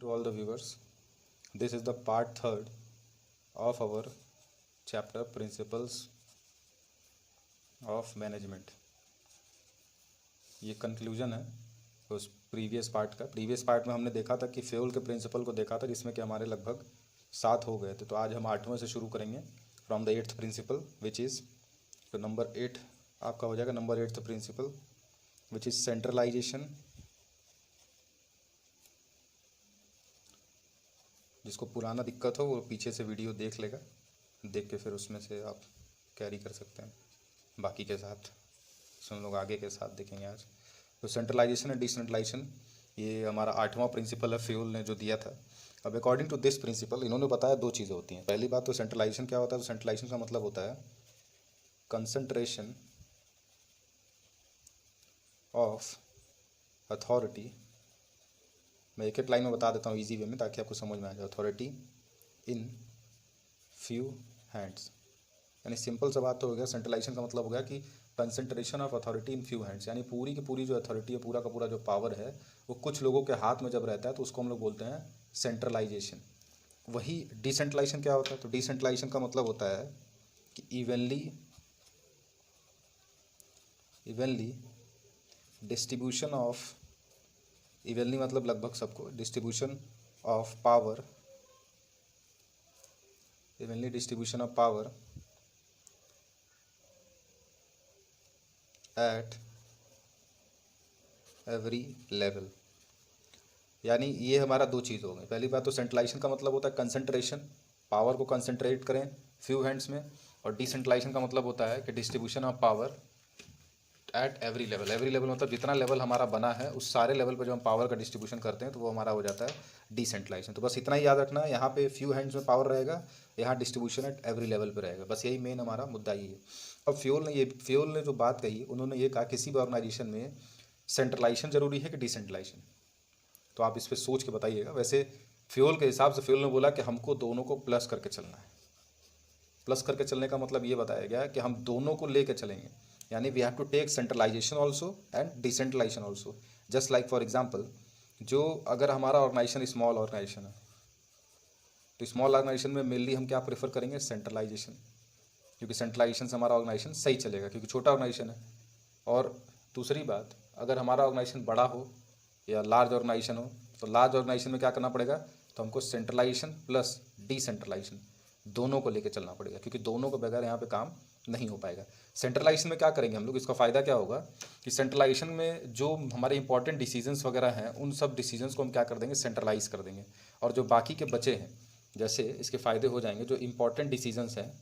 to all the viewers. This is the part 3rd of our chapter Principles of Management. ये conclusion है उस previous part का। Previous part में हमने देखा था कि फ्यूल के प्रिंसिपल को देखा था, जिसमें कि हमारे लगभग 7 हो गए थे। तो आज हम 8वें से शुरू करेंगे from the 8th principle which is, तो नंबर 8 आपका हो जाएगा number 8th principle which is centralization. जिसको पुराना दिक्कत हो वो पीछे से वीडियो देख लेगा, देख के फिर उसमें से आप कैरी कर सकते हैं बाकी के साथ। हम लोग आगे के साथ देखेंगे आज। तो सेंट्रलाइजेशन एंड डिसेंट्रलाइजेशन ये हमारा 8वां प्रिंसिपल है फ्यूल ने जो दिया था। अब अकॉर्डिंग टू दिस प्रिंसिपल इन्होंने बताया 2 चीज़ें होती हैं। पहली बात तो सेंट्रलाइजेशन क्या होता है, तो सेंट्रलाइजेशन का मतलब होता है कंसंट्रेशन ऑफ अथॉरिटी। मैं एक एक लाइन में बता देता हूँ इजी वे में ताकि आपको समझ में आ जाए। अथॉरिटी इन फ्यू हैंड्स, यानी सिंपल सा बात तो हो गया। सेंट्रलाइजेशन का मतलब हो गया कि concentration of authority in few hands, यानी पूरी की पूरी जो अथॉरिटी है, पूरा का पूरा जो पावर है वो कुछ लोगों के हाथ में जब रहता है तो उसको हम लोग बोलते हैं सेंट्रलाइजेशन। वही डिसेंट्रलाइजेशन क्या होता है, तो डिसेंट्रलाइजेशन का मतलब होता है कि इवनली डिस्ट्रीब्यूशन ऑफ, इवनली मतलब लगभग सबको, distribution of power, evenly distribution of power at every level. यानी ये हमारा 2 चीज़ हो गई। पहली बात तो सेंट्रलाइजेशन का मतलब होता है कंसंट्रेशन, पावर को कंसंट्रेट करें फ्यू हैंड्स में, और डिसेंट्रलाइजेशन का मतलब होता है कि distribution of power at every level. Every level मतलब जितना लेवल हमारा बना है उस सारे लेवल पर जो हम पावर का डिस्ट्रीब्यूशन करते हैं तो वो हमारा हो जाता है डिसेंट्रलाइजेशन। तो बस इतना ही याद रखना है, यहाँ पे फ्यू हैंड्स में पावर रहेगा, यहाँ डिस्ट्रीब्यूशन एट एवरी लेवल पे रहेगा। बस यही मेन हमारा मुद्दा ही है। अब फ्यूल ने जो बात कही, उन्होंने ये कहा किसी भी ऑर्गेनाइजेशन में सेंट्रलाइजेशन जरूरी है कि डिसेंट्रलाइजेशन। तो आप इस पर सोच के बताइएगा। वैसे फ्यूल के हिसाब से फ्यूल ने बोला कि हमको दोनों को प्लस करके चलना है। प्लस करके चलने का मतलब ये बताया गया कि हम दोनों को लेके चलेंगे, यानी we have to take centralization also and decentralization also. Just like for example, जो अगर हमारा ऑर्गेनाइजेशन स्मॉल ऑर्गेनाइजेशन है तो स्मॉल ऑर्गेनाइजेशन में मेनली हम क्या प्रेफर करेंगे, सेंट्रलाइजेशन, क्योंकि सेंट्रलाइजेशन से हमारा ऑर्गेनाइजेशन सही चलेगा क्योंकि छोटा ऑर्गेनाइजेशन है। और दूसरी बात, अगर हमारा ऑर्गेनाइजेशन बड़ा हो या लार्ज ऑर्गेनाइजेशन हो तो लार्ज ऑर्गेनाइजेशन में क्या करना पड़ेगा, तो हमको सेंट्रलाइजेशन प्लस डिसेंट्रलाइजेशन दोनों को लेकर चलना पड़ेगा, क्योंकि दोनों के बगैर यहाँ पे काम नहीं हो पाएगा। सेंट्रलाइजेशन में क्या करेंगे हम लोग, इसका फ़ायदा क्या होगा कि सेंट्रलाइजेशन में जो हमारे इंपॉर्टेंट डिसीजंस वगैरह हैं उन सब डिसीजंस को हम क्या कर देंगे, सेंट्रलाइज कर देंगे। और जो बाकी के बचे हैं, जैसे इसके फ़ायदे हो जाएंगे, जो इंपॉर्टेंट डिसीजंस हैं,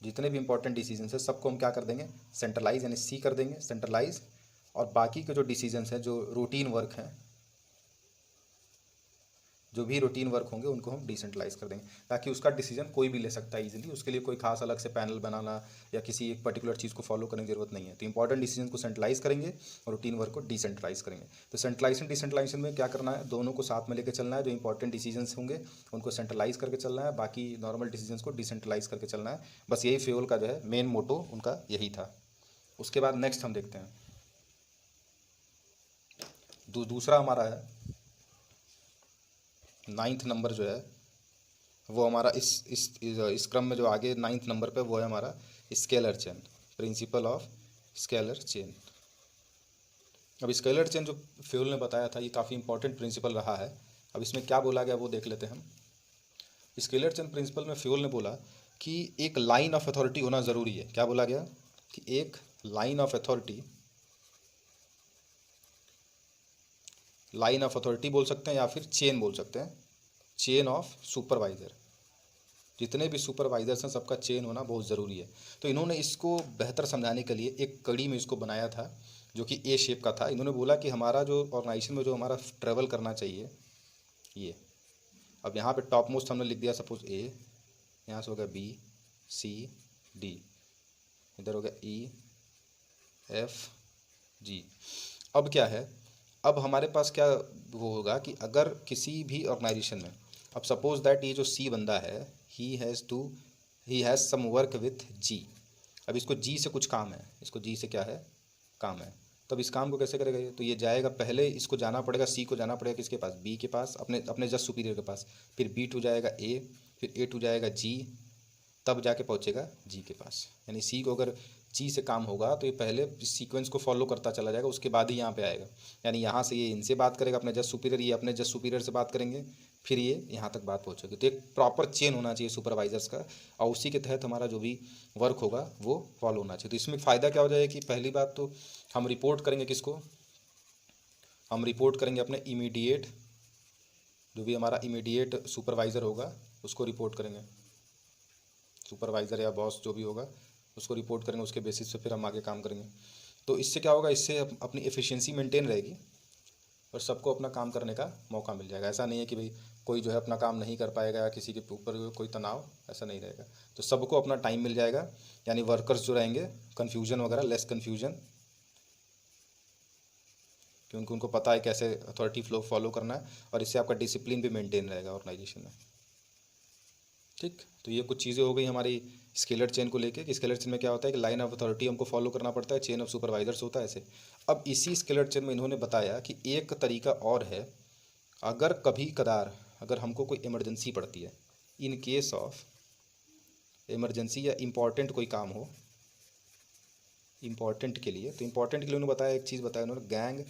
जितने भी इंपॉर्टेंट डिसीजंस हैं सबको हम क्या कर देंगे, सेंट्रलाइज, यानी सी कर देंगे, सेंट्रलाइज। और बाकी के जो डिसीजंस हैं, जो रूटीन वर्क हैं, जो भी रूटीन वर्क होंगे उनको हम डिसेंट्रलाइज कर देंगे, ताकि उसका डिसीजन कोई भी ले सकता है इजीली। उसके लिए कोई खास अलग से पैनल बनाना या किसी एक पर्टिकुलर चीज़ को फॉलो करने की जरूरत नहीं है। तो इंपॉर्टेंट डिसीजन को सेंट्रलाइज करेंगे और रूटीन वर्क को डिसेंट्रलाइज करेंगे। तो सेंट्रलाइजेशन डिसेंट्रलाइजेशन में क्या करना है, दोनों को साथ में लेकर चलना है। जो इंपॉर्टेंट डिसीजंस होंगे उनको सेंट्रलाइज करके चलना है, बाकी नॉर्मल डिसीजंस को डिसेंट्रलाइज करके चलना है। बस यही फ्यूल का जो है मेन मोटो उनका यही था। उसके बाद नेक्स्ट हम देखते हैं, दूसरा हमारा है 9th नंबर जो है वो हमारा इस क्रम में जो आगे 9th नंबर पे वो है हमारा scalar chain, principle of scalar chain. अब स्केलर चेन जो फ्यूल ने बताया था ये काफ़ी इंपॉर्टेंट प्रिंसिपल रहा है। अब इसमें क्या बोला गया वो देख लेते हैं हम। स्केलर चेन प्रिंसिपल में फ्यूल ने बोला कि एक लाइन ऑफ अथॉरिटी होना ज़रूरी है। क्या बोला गया कि एक line of authority, line of authority बोल सकते हैं या फिर चेन बोल सकते हैं, चेन ऑफ सुपरवाइज़र। जितने भी सुपरवाइजर्स हैं सबका चेन होना बहुत ज़रूरी है। तो इन्होंने इसको बेहतर समझाने के लिए एक कड़ी में इसको बनाया था जो कि ए शेप का था। इन्होंने बोला कि हमारा जो ऑर्गेनाइजेशन में जो हमारा ट्रेवल करना चाहिए ये, अब यहाँ पे टॉप मोस्ट हमने लिख दिया सपोज ए, यहाँ से हो गया बी सी डी, इधर हो गया ई एफ जी। अब क्या है, अब हमारे पास क्या वो होगा कि अगर किसी भी ऑर्गेनाइजेशन में, अब सपोज दैट ये जो सी बंदा है he has some work with G. अब इसको जी से कुछ काम है, इसको जी से क्या है काम है, तब इस काम को कैसे करेगा ये? तो ये जाएगा, पहले इसको जाना पड़ेगा, सी को जाना पड़ेगा किसके पास, बी के पास, अपने अपने जस्ट सुपीरियर के पास, फिर बी टू जाएगा ए, फिर ए टू जाएगा जी, तब जाके पहुंचेगा जी के पास। यानी सी को अगर जी से काम होगा तो ये पहले इस सीक्वेंस को फॉलो करता चला जाएगा, उसके बाद ही यहाँ पे आएगा। यानी यहाँ से ये इनसे बात करेगा अपने जस्ट सुपीरियर, ये अपने जस्ट सुपीरियर से बात करेंगे, फिर ये यहाँ तक बात पहुँचेगी। तो एक प्रॉपर चेन होना चाहिए सुपरवाइजर्स का, और उसी के तहत हमारा जो भी वर्क होगा वो फॉलो होना चाहिए। तो इसमें फ़ायदा क्या हो जाएगा कि पहली बात तो हम रिपोर्ट करेंगे किसको, हम रिपोर्ट करेंगे अपने इमीडिएट, जो भी हमारा इमीडिएट सुपरवाइज़र होगा उसको रिपोर्ट करेंगे, सुपरवाइज़र या बॉस जो भी होगा उसको रिपोर्ट करेंगे, उसके बेसिस पे फिर हम आगे काम करेंगे। तो इससे क्या होगा, इससे अपनी एफिशिएंसी मेंटेन रहेगी और सबको अपना काम करने का मौका मिल जाएगा। ऐसा नहीं है कि भाई कोई जो है अपना काम नहीं कर पाएगा या किसी के ऊपर कोई तनाव, ऐसा नहीं रहेगा। तो सबको अपना टाइम मिल जाएगा, यानी वर्कर्स जो रहेंगे कन्फ्यूजन वगैरह, लेस कन्फ्यूजन, क्योंकि उनको पता है कैसे अथॉरिटी फ्लो फॉलो करना है, और इससे आपका डिसिप्लिन भी मेंटेन रहेगा ऑर्गेनाइजेशन में। ठीक, तो ये कुछ चीज़ें हो गई हमारी स्केलर चेन को लेके कि स्केलर चेन में क्या होता है कि लाइन ऑफ अथॉरिटी हमको फॉलो करना पड़ता है, चेन ऑफ सुपरवाइजर्स होता है ऐसे। अब इसी स्केलर चेन में इन्होंने बताया कि एक तरीका और है, अगर कभी कदार अगर हमको कोई इमरजेंसी पड़ती है, इन केस ऑफ इमरजेंसी या इम्पॉर्टेंट कोई काम हो इम्पॉर्टेंट के लिए, तो इम्पॉर्टेंट के लिए उन्होंने बताया, एक चीज़ बताया उन्होंने, gang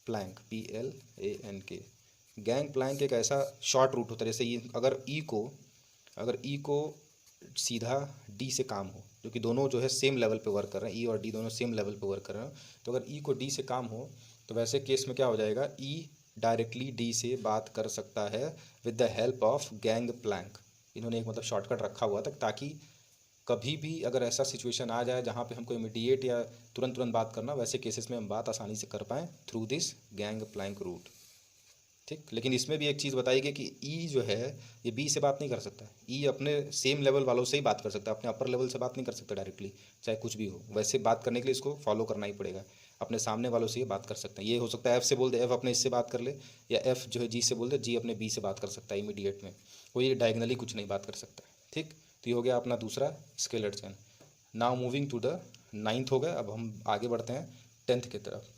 plank, PLANK। Gang plank एक ऐसा शॉर्ट रूट होता है, जैसे ये अगर ई को सीधा डी से काम हो, जो कि दोनों जो है सेम लेवल पे वर्क कर रहे हैं, ई और डी दोनों सेम लेवल पे वर्क कर रहे हैं, तो अगर ई को डी से काम हो तो वैसे केस में क्या हो जाएगा, ई डायरेक्टली डी से बात कर सकता है with the help of gang plank. इन्होंने एक मतलब शॉर्टकट रखा हुआ था ताकि कभी भी अगर ऐसा सिचुएशन आ जाए जहाँ पे हमको इमीडिएट या तुरंत तुरंत बात करना, वैसे केसेस में हम बात आसानी से कर पाएँ through this gang plank route. ठीक, लेकिन इसमें भी एक चीज़ बताई गई कि ई जो है ये बी से बात नहीं कर सकता, ई अपने सेम लेवल वालों से ही बात कर सकता है, अपने अपर लेवल से बात नहीं कर सकता डायरेक्टली, चाहे कुछ भी हो। वैसे बात करने के लिए इसको फॉलो करना ही पड़ेगा, अपने सामने वालों से ये बात कर सकते हैं। ये हो सकता है एफ से बोल दे, एफ अपने इससे बात कर ले, या एफ जो है जी से बोल दे, जी अपने बी से बात कर सकता है इमीडिएट में, कोई डायगनली कुछ नहीं बात कर सकता। ठीक, तो ये हो गया अपना दूसरा scalar chain. Now moving to the 9th हो गया, अब हम आगे बढ़ते हैं 10th की तरफ।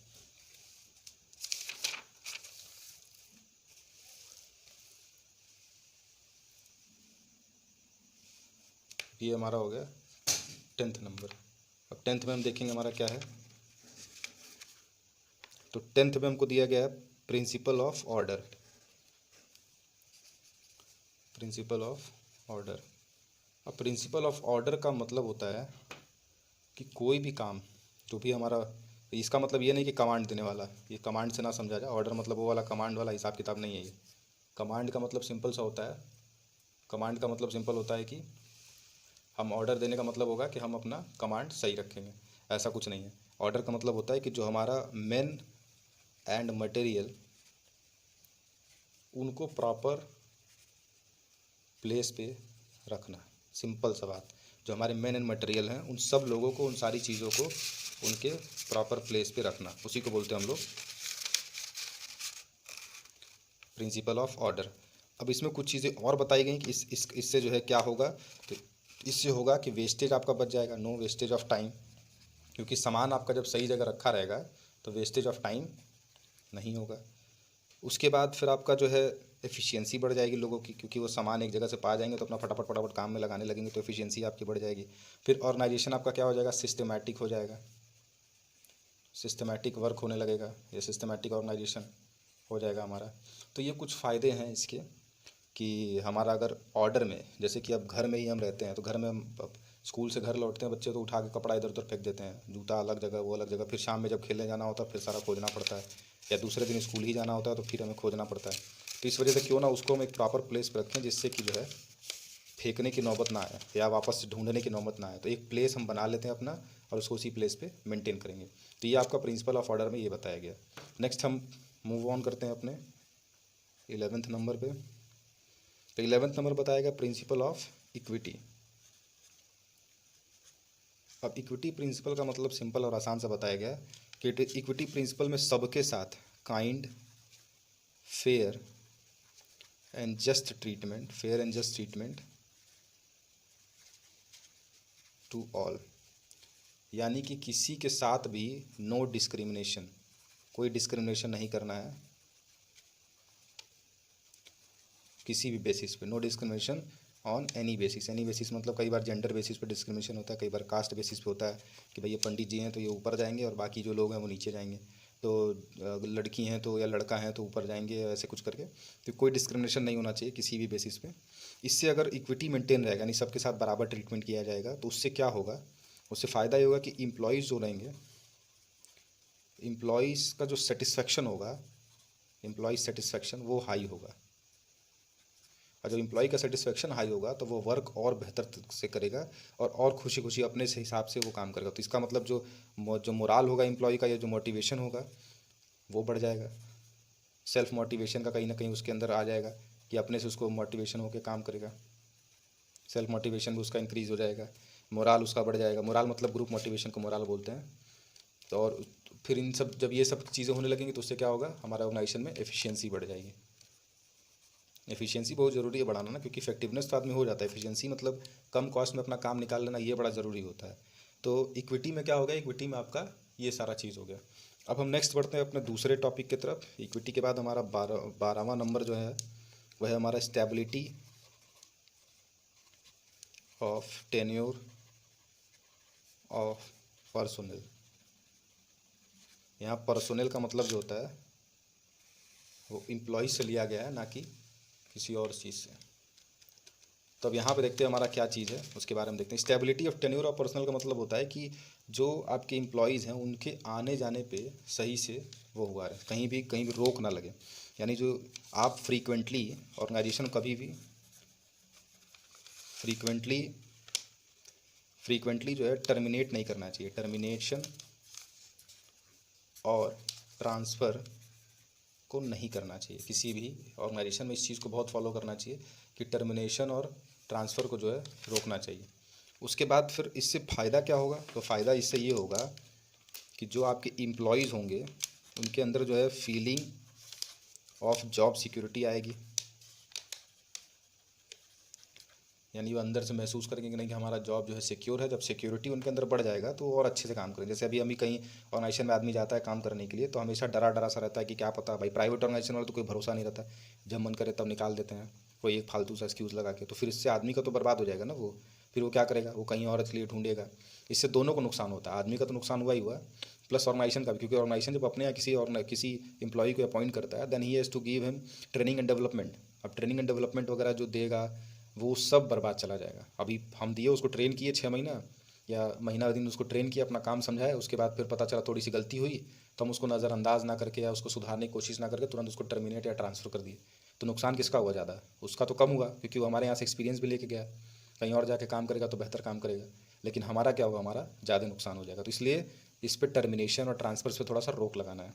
ये हमारा हो गया 10th नंबर। अब 10th में हम देखेंगे हमारा क्या है। तो 10th में हमको दिया गया है principle of order. Principle of order, अब प्रिंसिपल ऑफ ऑर्डर का मतलब होता है कि कोई भी काम जो भी हमारा, इसका मतलब ये नहीं कि कमांड देने वाला, ये कमांड से ना समझा जाए, ऑर्डर मतलब वो वाला कमांड वाला हिसाब किताब नहीं है ये। कमांड का मतलब सिंपल सा होता है, कमांड का मतलब सिंपल होता है कि हम ऑर्डर देने का मतलब होगा कि हम अपना कमांड सही रखेंगे, ऐसा कुछ नहीं है। ऑर्डर का मतलब होता है कि जो हमारा मेन एंड मटेरियल उनको प्रॉपर प्लेस पे रखना, सिंपल सा बात। जो हमारे मेन एंड मटेरियल हैं उन सब लोगों को, उन सारी चीज़ों को उनके प्रॉपर प्लेस पे रखना, उसी को बोलते हैं हम लोग प्रिंसिपल ऑफ ऑर्डर। अब इसमें कुछ चीज़ें और बताई गई कि इससे जो है क्या होगा, तो इससे होगा कि वेस्टेज आपका बच जाएगा, नो वेस्टेज ऑफ टाइम, क्योंकि सामान आपका जब सही जगह रखा रहेगा तो वेस्टेज ऑफ टाइम नहीं होगा। उसके बाद फिर आपका जो है एफिशिएंसी बढ़ जाएगी लोगों की, क्योंकि वो सामान एक जगह से पा जाएंगे तो अपना फटाफट फटाफट काम में लगाने लगेंगे, तो एफिशिएंसी आपकी बढ़ जाएगी। फिर ऑर्गेनाइजेशन आपका क्या हो जाएगा, सिस्टमेटिक हो जाएगा, सिस्टमेटिक वर्क होने लगेगा, ये सिस्टमेटिक ऑर्गेनाइजेशन हो जाएगा हमारा। तो ये कुछ फ़ायदे हैं इसके कि हमारा अगर ऑर्डर में, जैसे कि अब घर में ही हम रहते हैं, तो घर में हम अब स्कूल से घर लौटते हैं बच्चे तो उठा के कपड़ा इधर उधर फेंक देते हैं, जूता अलग जगह वो अलग जगह, फिर शाम में जब खेलने जाना होता है फिर सारा खोजना पड़ता है, या दूसरे दिन स्कूल ही जाना होता है तो फिर हमें खोजना पड़ता है। तो इस वजह से क्यों ना उसको हम एक प्रॉपर प्लेस पर रखें, जिससे कि जो है फेंकने की नौबत ना आए या वापस से ढूंढने की नौबत ना आए। तो एक प्लेस हम बना लेते हैं अपना और उसको उसी प्लेस पे मेंटेन करेंगे। तो ये आपका प्रिंसिपल ऑफ ऑर्डर में ये बताया गया। नेक्स्ट हम मूव ऑन करते हैं अपने 11th नंबर पे। तो 11th नंबर बताया गया प्रिंसिपल ऑफ इक्विटी। अब इक्विटी प्रिंसिपल का मतलब सिंपल और आसान सा बताया गया कि इक्विटी प्रिंसिपल में सबके साथ kind, fair and just treatment to all. यानी कि किसी के साथ भी नो डिस्क्रिमिनेशन, कोई डिस्क्रिमिनेशन नहीं करना है किसी भी बेसिस पे, no discrimination on any basis. Any basis मतलब कई बार जेंडर बेसिस पे डिस्क्रिमिनेशन होता है, कई बार कास्ट बेसिस पे होता है कि भाई ये पंडित जी हैं तो ये ऊपर जाएंगे और बाकी जो लोग हैं वो नीचे जाएंगे, तो लड़की हैं तो या लड़का हैं तो ऊपर जाएंगे, ऐसे कुछ करके। तो कोई डिस्क्रिमिनेशन नहीं होना चाहिए किसी भी बेसिस पे। इससे अगर इक्विटी मेंटेन रहेगा, यानी सबके साथ बराबर ट्रीटमेंट किया जाएगा, तो उससे क्या होगा, उससे फ़ायदा ये होगा कि इम्प्लॉयज़ जो रहेंगे, इम्प्लॉयज़ का जो सेटिस्फेक्शन होगा, एम्प्लॉय सेटिस्फेक्शन वो हाई होगा। और जब एम्प्लॉय का सेटिस्फेक्शन हाई होगा तो वो वर्क और बेहतर से करेगा और खुशी खुशी अपने से हिसाब से वो काम करेगा। तो इसका मतलब जो मोराल होगा एम्प्लॉय का, या जो मोटिवेशन होगा वो बढ़ जाएगा। सेल्फ मोटिवेशन का कहीं ना कहीं उसके अंदर आ जाएगा कि अपने से उसको मोटिवेशन होकर काम करेगा, सेल्फ मोटिवेशन भी उसका इंक्रीज़ हो जाएगा, मोराल उसका बढ़ जाएगा। मोराल मतलब ग्रुप मोटिवेशन को मोराल बोलते हैं। तो और फिर इन सब जब ये सब चीज़ें होने लगेंगी तो उससे क्या होगा, हमारा ऑर्गेनाइजेशन में एफिशिएंसी बढ़ जाएगी। एफिशिएंसी बहुत ज़रूरी है बढ़ाना ना, क्योंकि इफेक्टिवनेस तो आदमी हो जाता है, एफिशिएंसी मतलब कम कॉस्ट में अपना काम निकाल लेना, ये बड़ा ज़रूरी होता है। तो इक्विटी में क्या होगा, इक्विटी में आपका ये सारा चीज़ हो गया। अब हम नेक्स्ट बढ़ते हैं अपने दूसरे टॉपिक की तरफ। इक्विटी के बाद हमारा 12वां नंबर जो है वह है हमारा stability of tenure of personnel. यहाँ पर्सोनल का मतलब जो होता है वो एम्प्लॉय से लिया गया है, ना कि किसी और चीज़ से। तो अब यहाँ पे देखते हैं हमारा क्या चीज़ है, उसके बारे में देखते हैं। Stability of tenure of personal का मतलब होता है कि जो आपके एम्प्लॉयज़ हैं उनके आने जाने पे सही से वो हुआ रहे, कहीं भी रोक ना लगे। यानी जो आप फ्रीक्वेंटली, ऑर्गेनाइजेशन कभी भी फ्रीक्वेंटली जो है टर्मिनेट नहीं करना चाहिए। टर्मिनेशन और ट्रांसफ़र को नहीं करना चाहिए। किसी भी ऑर्गेनाइजेशन में इस चीज़ को बहुत फॉलो करना चाहिए कि टर्मिनेशन और ट्रांसफ़र को जो है रोकना चाहिए। उसके बाद फिर इससे फ़ायदा क्या होगा, तो फ़ायदा इससे ये होगा कि जो आपके एम्प्लॉयज़ होंगे उनके अंदर जो है फीलिंग ऑफ जॉब सिक्योरिटी आएगी। यानी वो अंदर से महसूस करेंगे कि नहीं कि हमारा जॉब जो है सिक्योर है। जब सिक्योरिटी उनके अंदर बढ़ जाएगा तो वो और अच्छे से काम करेंगे। जैसे अभी कहीं ऑर्गेनाइजेशन में आदमी जाता है काम करने के लिए तो हमेशा डरा डरा सा रहता है कि क्या पता, भाई प्राइवेट ऑर्गेनाइजेशन वाला तो कोई भरोसा नहीं रहता, जब मन करे तब निकाल देते हैं कोई एक फालतू सा एक्सक्यूज़ लगा के। तो फिर इससे आदमी का तो बर्बाद हो जाएगा ना वो, फिर वो क्या करेगा, वो कहीं और के लिए ढूंढेगा। इससे दोनों को नुकसान होता है, आदमी का तो नुकसान हुआ ही हुआ प्लस ऑर्गेनाइजेशन का भी, क्योंकि ऑर्गेनाइजेशन जब अपने या किसी एम्प्लॉय को अपॉइंट करता है then he has to give him training and development. अब ट्रेनिंग एंड डेवलपमेंट वगैरह जो देगा वो सब बर्बाद चला जाएगा। अभी हम दिए उसको, ट्रेन किए 6 महीना या महीना दिन उसको ट्रेन किया, अपना काम समझाया, उसके बाद फिर पता चला थोड़ी सी गलती हुई तो हम उसको नज़रअंदाज ना करके या उसको सुधारने की कोशिश ना करके तुरंत उसको टर्मिनेट या ट्रांसफ़र कर दिए। तो नुकसान किसका हुआ ज़्यादा, उसका तो कम हुआ क्योंकि वो हमारे यहाँ से एक्सपीरियंस भी लेके गया, कहीं और जाके काम करेगा तो बेहतर काम करेगा। लेकिन हमारा क्या होगा, हमारा ज़्यादा नुकसान हो जाएगा। तो इसलिए इस पर टर्मिनेशन और ट्रांसफ़र पे थोड़ा सा रोक लगाना है।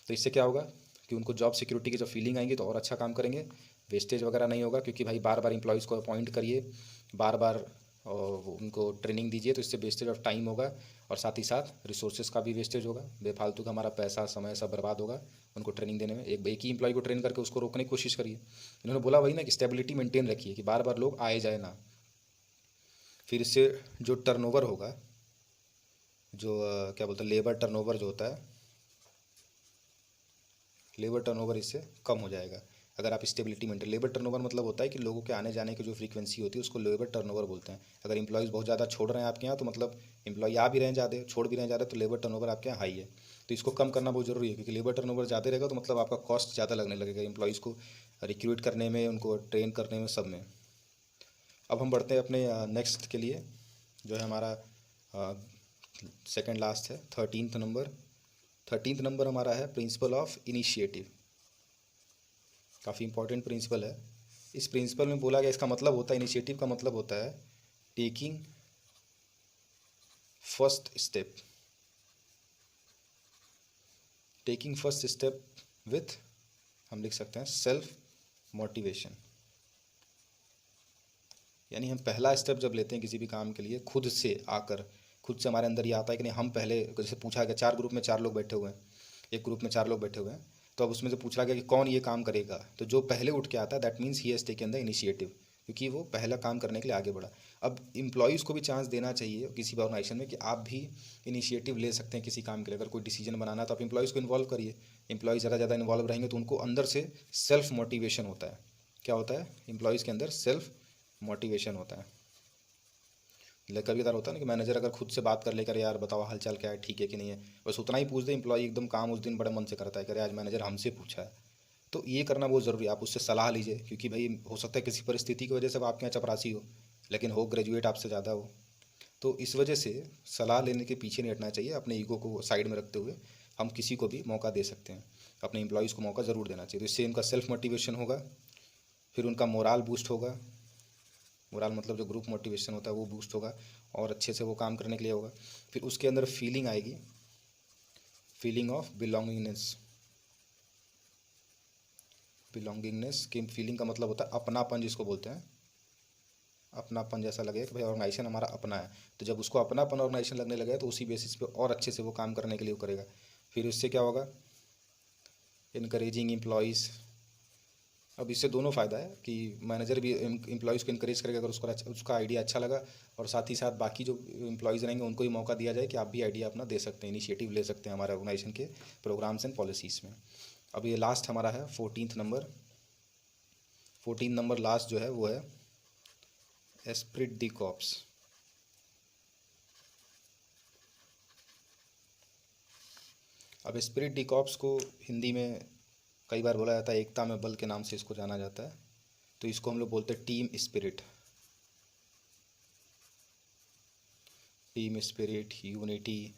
तो इससे क्या होगा कि उनको जॉब सिक्योरिटी की जब फीलिंग आएंगी तो और अच्छा काम करेंगे, वेस्टेज वगैरह नहीं होगा। क्योंकि भाई बार बार एम्प्लॉयज़ को अपॉइंट करिए, बार बार उनको ट्रेनिंग दीजिए, तो इससे वेस्टेज ऑफ टाइम होगा और साथ ही साथ रिसोर्सेज का भी वेस्टेज होगा, बेफालतू का हमारा पैसा समय सब बर्बाद होगा उनको ट्रेनिंग देने में। एक ही एम्प्लॉय को ट्रेन करके उसको रोकने की कोशिश करिए। इन्होंने बोला वही ना कि स्टेबिलिटी मेंटेन रखिए, कि बार बार लोग आए जाए ना। फिर इससे जो टर्नओवर होगा, जो क्या बोलते हैं, लेबर टर्नओवर जो होता है, लेबर टर्नओवर इससे कम हो जाएगा अगर आप स्टेबिलिटी मेंटेन। लेबर टर्नओवर मतलब होता है कि लोगों के आने जाने की जो फ्रीक्वेंसी होती है उसको लेबर टर्नओवर बोलते हैं। अगर एम्प्लॉयज़ बहुत ज़्यादा छोड़ रहे हैं आपके यहाँ तो मतलब एम्प्लॉय आ भी रहे हैं ज़्यादा, छोड़ भी रहे हैं ज़्यादा, तो लेबर टर्नओवर आपके यहाँ हाई है। तो इसको कम करना बहुत ज़रूरी है, क्योंकि लेबर टर्नओवर ज़्यादा रहेगा तो मतलब आपका कॉस्ट ज़्यादा लगने लगेगा एम्प्लॉयज़ को रिक्रूट करने में, उनको ट्रेन करने में, सब में। अब हम बढ़ते हैं अपने नेक्स्ट के लिए, जो है हमारा सेकेंड लास्ट है, 13th नंबर हमारा है प्रिंसिपल ऑफ इनिशिएटिव। काफ़ी इंपॉर्टेंट प्रिंसिपल है। इस प्रिंसिपल में बोला गया, इसका मतलब होता है, इनिशिएटिव का मतलब होता है taking first step, taking first step with, हम लिख सकते हैं सेल्फ मोटिवेशन। यानी हम पहला स्टेप जब लेते हैं किसी भी काम के लिए, खुद से आकर, खुद से हमारे अंदर ये आता है कि नहीं, हम पहले, जैसे पूछा गया 4 ग्रुप में 4 लोग बैठे हुए हैं, एक ग्रुप में 4 लोग बैठे हुए हैं, तो अब उसमें से पूछा गया कि कौन ये काम करेगा, तो जो पहले उठ के आता है that means he has taken the initiative. क्योंकि वो पहला काम करने के लिए आगे बढ़ा। अब एम्प्लॉयज़ को भी चांस देना चाहिए किसी भी ऑर्गेनाइजेशन में कि आप भी इनिशिएटिव ले सकते हैं किसी काम के लिए। अगर कोई डिसीजन बनाना है तो आप एम्प्लॉयज़ को इन्वॉल्व करिए। एम्प्लॉयज़ ज़्यादा इन्वॉल्व रहेंगे तो उनको अंदर से सेल्फ मोटिवेशन होता है। क्या होता है? एम्प्लॉयज़ के अंदर सेल्फ मोटिवेशन होता है। कभी कदार होता है ना कि मैनेजर अगर खुद से बात कर लेकर, यार बताओ हालचाल क्या है, ठीक है कि नहीं है, बस उतना ही पूछ दे, एम्प्लॉय एकदम काम उस दिन बड़े मन से करता है, करे आज मैनेजर हमसे पूछा है। तो ये करना बहुत ज़रूरी है। आप उससे सलाह लीजिए, क्योंकि भाई हो सकता है किसी परिस्थिति की वजह से आपके यहाँ चपरासी हो, लेकिन हो ग्रेजुएट आपसे ज़्यादा हो। तो इस वजह से सलाह लेने के पीछे नहीं हटना चाहिए। अपने ईगो को साइड में रखते हुए हम किसी को भी मौका दे सकते हैं, अपने एम्प्लॉयज़ को मौका ज़रूर देना चाहिए। तो इससे उनका सेल्फ मोटिवेशन होगा, फिर उनका मोराल बूस्ट होगा। मोराल मतलब जो ग्रुप मोटिवेशन होता है वो बूस्ट होगा और अच्छे से वो काम करने के लिए होगा। फिर उसके अंदर फीलिंग आएगी, फीलिंग ऑफ बिलोंगिंगनेस। बिलोंगिंगनेस की फीलिंग का मतलब होता है अपनापन, जिसको बोलते हैं अपनापन। जैसा लगे कि भाई ऑर्गेनाइजेशन हमारा अपना है, तो जब उसको अपनापन ऑर्गेनाइजेशन लगने लगेगा तो उसी बेसिस पे और अच्छे से वो काम करने के लिए वो करेगा। फिर उससे क्या होगा? Encouraging employees. अब इससे दोनों फ़ायदा है कि मैनेजर भी एम्प्लॉयज़ को इनकरेज करेगा अगर उसका आइडिया अच्छा लगा, और साथ ही साथ बाकी जो एम्प्लॉयज़ रहेंगे उनको भी मौका दिया जाए कि आप भी आइडिया अपना दे सकते हैं, इनिशिएटिव ले सकते हैं हमारे ऑर्गेनाइजेशन के प्रोग्राम्स एंड पॉलिसीज़ में। अब ये लास्ट हमारा है 14 नंबर। 14 नंबर लास्ट जो है वो है एस्प्रिट दी कॉर्प्स। अब एस्प्रिट दी कॉर्प्स को हिंदी में कई बार बोला जाता है एकता में बल के नाम से इसको जाना जाता है। तो इसको हम लोग बोलते हैं team spirit. Team spirit, unity,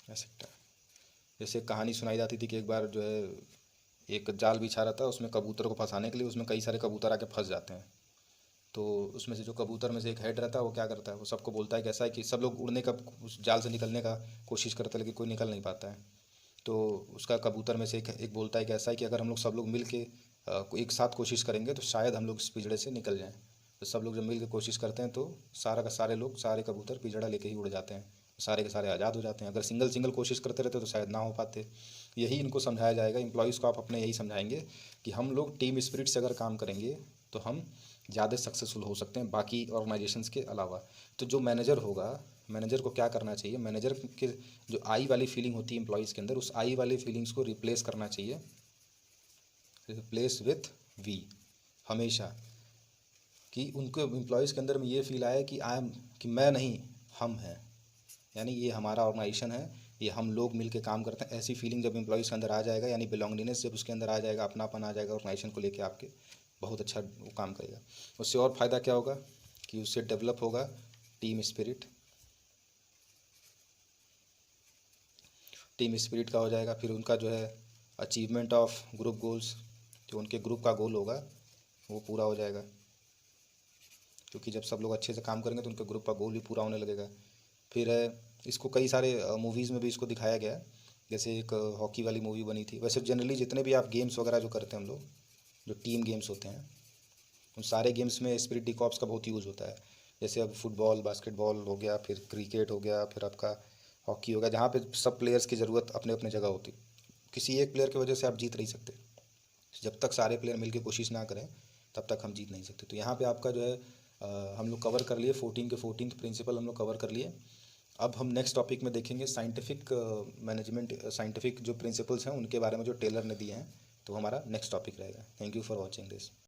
ऐसा। जैसे कहानी सुनाई जाती थी कि एक बार जो है एक जाल बिछा रहा था, उसमें कबूतर को फंसाने के लिए, उसमें कई सारे कबूतर आके फंस जाते हैं। तो उसमें से जो कबूतर में से एक हेड रहता है वो क्या करता है, वो सबको बोलता है कि ऐसा है कि सब लोग उड़ने का, उस जाल से निकलने का कोशिश करते हैं लेकिन कोई निकल नहीं पाता है। तो उसका कबूतर में से एक बोलता है कि ऐसा है कि अगर हम लोग सब लोग मिल के एक साथ कोशिश करेंगे तो शायद हम लोग इस पिंजड़े से निकल जाएं। तो सब लोग जब मिल के कोशिश करते हैं तो सारा का सारे लोग, सारे कबूतर पिंजड़ा लेके ही उड़ जाते हैं, सारे के सारे आज़ाद हो जाते हैं। अगर सिंगल सिंगल कोशिश करते रहते तो शायद ना हो पाते। यही इनको समझाया जाएगा, एम्प्लॉयज़ को आप अपने यही समझाएंगे कि हम लोग टीम स्पिरिट से अगर काम करेंगे तो हम ज़्यादा सक्सेसफुल हो सकते हैं बाकी ऑर्गेनाइजेशंस के अलावा। तो जो मैनेजर होगा, मैनेजर को क्या करना चाहिए? मैनेजर के जो आई वाली फीलिंग होती है एम्प्लॉयज़ के अंदर, उस आई वाली फीलिंग्स को रिप्लेस करना चाहिए, रिप्लेस विथ वी हमेशा। कि उनको एम्प्लॉयज़ के अंदर में ये फील आए कि आई एम, कि मैं नहीं, हम हैं, यानी ये हमारा ऑर्गेनाइजेशन है, ये हम लोग मिल के काम करते हैं। ऐसी फीलिंग जब एम्प्लॉयज़ के अंदर आ जाएगा, यानी बिलोंगिंगनेस जब उसके अंदर आ जाएगा, अपनापन आ जाएगा ऑर्गेनाइजेशन को लेके आपके, बहुत अच्छा वो काम करेगा। उससे और फ़ायदा क्या होगा कि उससे डेवलप होगा टीम स्पिरिट। टीम स्पिरिट का हो जाएगा, फिर उनका जो है अचीवमेंट ऑफ ग्रुप गोल्स, जो उनके ग्रुप का गोल होगा वो पूरा हो जाएगा, क्योंकि जब सब लोग अच्छे से काम करेंगे तो उनके ग्रुप का गोल भी पूरा होने लगेगा। फिर है, इसको कई सारे मूवीज़ में भी इसको दिखाया गया है। जैसे एक हॉकी वाली मूवी बनी थी। वैसे जनरली जितने भी आप गेम्स वगैरह जो करते हैं हम लोग, जो टीम गेम्स होते हैं, उन सारे गेम्स में स्पिरिट डी कॉर्प्स का बहुत यूज़ होता है। जैसे अब फुटबॉल, बास्केटबॉल हो गया, फिर क्रिकेट हो गया, फिर आपका हॉकी हो गया, जहाँ पे सब प्लेयर्स की ज़रूरत अपने अपने जगह होती। किसी एक प्लेयर की वजह से आप जीत नहीं सकते। जब तक सारे प्लेयर मिलकर कोशिश ना करें तब तक हम जीत नहीं सकते। तो यहाँ पे आपका जो है हम लोग कवर कर लिए 14 के 14th प्रिंसिपल हम लोग कवर कर लिए। अब हम नेक्स्ट टॉपिक में देखेंगे साइंटिफिक मैनेजमेंट, साइंटिफिक जो प्रिंसिपल्स हैं उनके बारे में जो टेलर ने दिए हैं। तो हमारा नेक्स्ट टॉपिक रहेगा। Thank you for watching this.